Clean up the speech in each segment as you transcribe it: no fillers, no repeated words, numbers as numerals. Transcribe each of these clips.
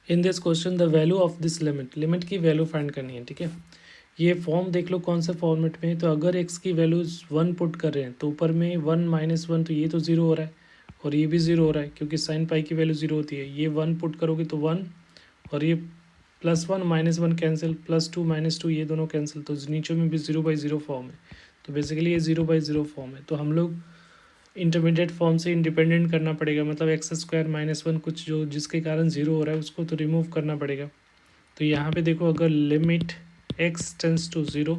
In this question the value of this limit की value find करनी है, ठीक है। ये फॉर्म देख लो कौन से फॉर्मेट में है। तो अगर एक्स की वैल्यू 1 पुट कर रहे हैं तो ऊपर में 1 -1, तो ये तो 0 हो रहा है और ये भी 0 हो रहा है क्योंकि साइन पाई की वैल्यू 0 होती है। ये 1 पुट करोगे तो 1 और ये +1 -1 कैंसिल, +2 -2 ये दोनों कैंसिल, तो नीचे में भी 0/0 फॉर्म है। तो बेसिकली ये 0/0 फॉर्म है। तो हम लोग इंटरमीडिएट फॉर्म से इंडिपेंडेंट करना पड़ेगा, मतलब x² - 1 कुछ जो जिसके कारण 0 हो रहा है उसको तो रिमूव करना पड़ेगा। तो यहाँ पे देखो अगर लिमिट x टेंस टू 0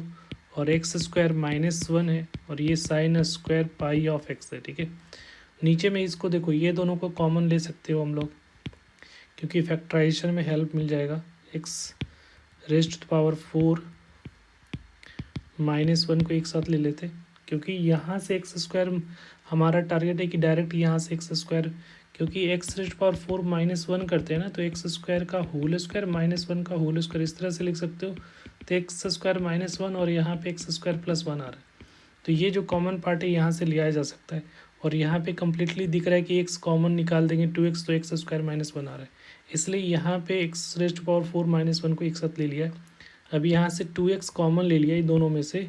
और x² -1 है और ये sign square pi of x है, ठीक है। नीचे में इसको देखो, ये दोनों को कॉमन ले सकते हो हम लोग क्योंकि फैक्टराइजेशन में हेल्प मिल जाएगा। x⁻⁴ -1 को एक साथ ले लेते क्योंकि यहाँ से x² हमारा टारगेट है कि डायरेक्ट यहाँ से x², क्योंकि x⁻⁴ -1 करते हैं ना, तो x² का होल स्क्वायर -1 का होल स्क्वायर इस तरह से लिख सकते हो। तो x² -1 और यहाँ पे x² +1 आ रहा है, तो ये जो कॉमन पार्ट है यहाँ से लिया जा सकता है। और यहाँ पे कम्प्लीटली दिख रहा है कि x कॉमन निकाल देंगे 2x, तो x² -1 आ रहा है, इसलिए यहाँ पे x⁻⁴ -1 को एक साथ ले लिया है। अब यहाँ से 2x कॉमन ले लिया, ये दोनों में से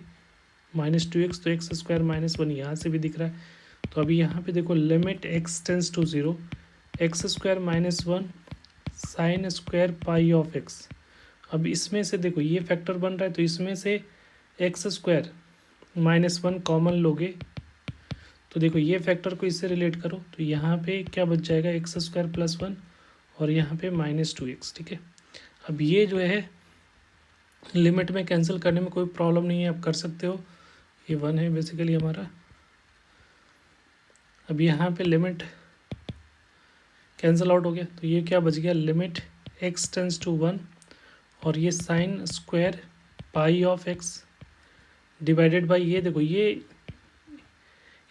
-2x, तो x² -1 यहाँ से भी दिख रहा है। तो अभी यहाँ पे देखो limit x tends to 0 x² -1 sine square pi of x। अब इसमें से देखो ये फैक्टर बन रहा है, तो इसमें से x² -1 कॉमन लोगे तो देखो ये फैक्टर को इससे रिलेट करो, तो यहाँ पे क्या बच जाएगा x² +1 और यहाँ पे -2x, ठीक है। अब ये जो है लिमिट में कैंसिल करने में कोई प्रॉब्लम नहीं है, आप कर सकते हो। ये 1 है बेसिकली हमारा। अब यहाँ पे लिमिट कैंसिल आउट हो गया, तो ये क्या बच गया, लिमिट x टेंस टू 1 और ये sign square pi of x divided by, ये देखो ये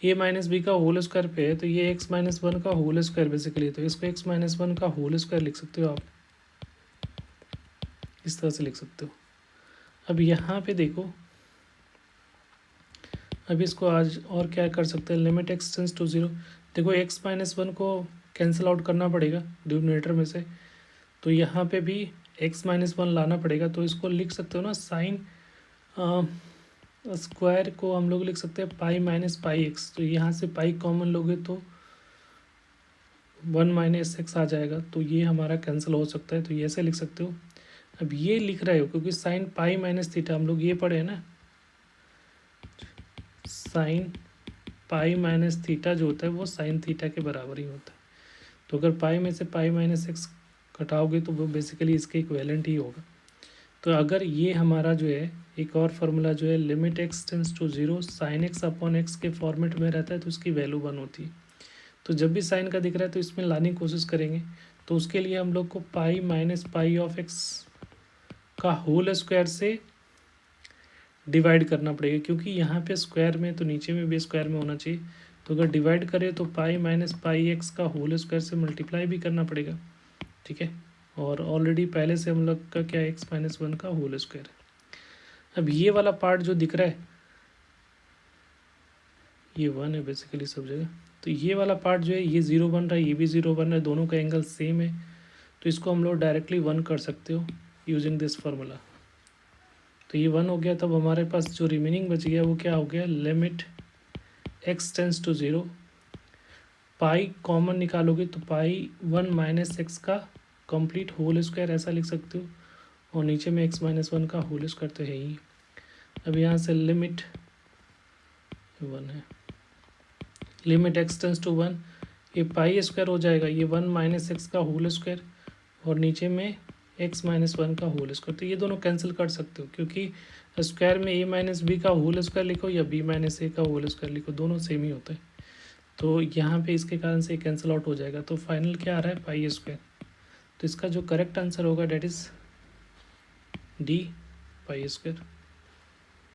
a - b का होल स्क्वायर पे है, तो ये x - 1 का होल स्क्वायर बेसिकली, तो इसको x - 1 का होल स्क्वायर लिख सकते हो आप, इस तरह से लिख सकते हो। अब यहाँ पे देखो, अब इसको आज और क्या कर सकते हैं, लिमिट x टेंस टू 0, देखो x - 1 को कैंसिल आउट करना पड़ेगा डिनोमिनेटर में से, तो यहाँ पे भी x - 1 लाना पड़ेगा। तो इसको लिख सकते हो ना, साइन स्क्वायर को हम लोग लिख सकते हैं पाई - पाई x, तो यहाँ से पाई कॉमन लोगे तो 1 - x आ जाएगा, तो ये हमारा कैंसिल हो सकता है, तो ये ऐसे लिख सकते हो। अब ये लिख रहे हो क्योंकि साइन पाई - थीटा हम लोग ये पढ़े हैं ना, साइन पाई - थीटा जो होता है वो साइन थीटा के बराबर ही होता है। तो अगर पाई में से पाई -x घटाओगे तो वो बेसिकली इसके इक्विवेलेंट ही होगा। तो अगर ये हमारा जो है एक और फार्मूला जो है limit x tends to 0 sine x/x के फॉर्मेट में रहता है, तो उसकी वैल्यू 1 होती है। तो जब भी साइन का दिख रहा है तो इसमें लाने की कोशिश करेंगे, तो उसके लिए हम लोग को पाई -पाई ऑफ x का होल स्क्वायर से डिवाइड करना पड़ेगा, क्योंकि यहाँ पे स्क्वायर में तो नीचे में भी स्क्वायर में होना चाहिए। तो अगर डिवाइड करें तो पाई -पाई x का होल स्क्वायर से मल्टीप्लाई भी करना पड़ेगा, ठीक है। और ऑलरेडी पहले से हम लोग का क्या x - 1 का होल स्क्वायर है। अब ये वाला पार्ट जो दिख रहा है ये 1 है बेसिकली सब जगह, तो ये वाला पार्ट जो है ये 0 बन रहा है, ये भी 0 बन रहा है, दोनों का एंगल सेम है, तो इसको हम लोग डायरेक्टली 1 कर सकते हो यूजिंग दिस फार्मूला। तो ये 1 हो गया, तब हमारे पास जो रिमेनिंग बच गया वो क्या हो गया, limit x tends to 0 pi common निकालोगे तो पाई 1 - x का कंप्लीट होल स्क्वायर ऐसा लिख सकते हो, और नीचे में x - 1 का होल स्क्वायर तो है ही। अब यहाँ से लिमिट 1 है, लिमिट x टेंस टू 1, ये पाई स्क्वायर हो जाएगा, ये 1 - x का होल स्क्वायर और नीचे में x - 1 का होल स्क्वायर, तो ये दोनों कैंसिल कर सकते हो क्योंकि स्क्वायर में a - b का होल स्क्वायर लिखो या b - a का होल स्क्वायर लिखो, दोनों सेम ही होता है। तो यहाँ पे इसके कारण से कैंसिल आउट हो जाएगा, तो फाइनल क्या आ रहा है, पाई स्क्वायर। तो इसका जो करेक्ट आंसर होगा that is D, pi square.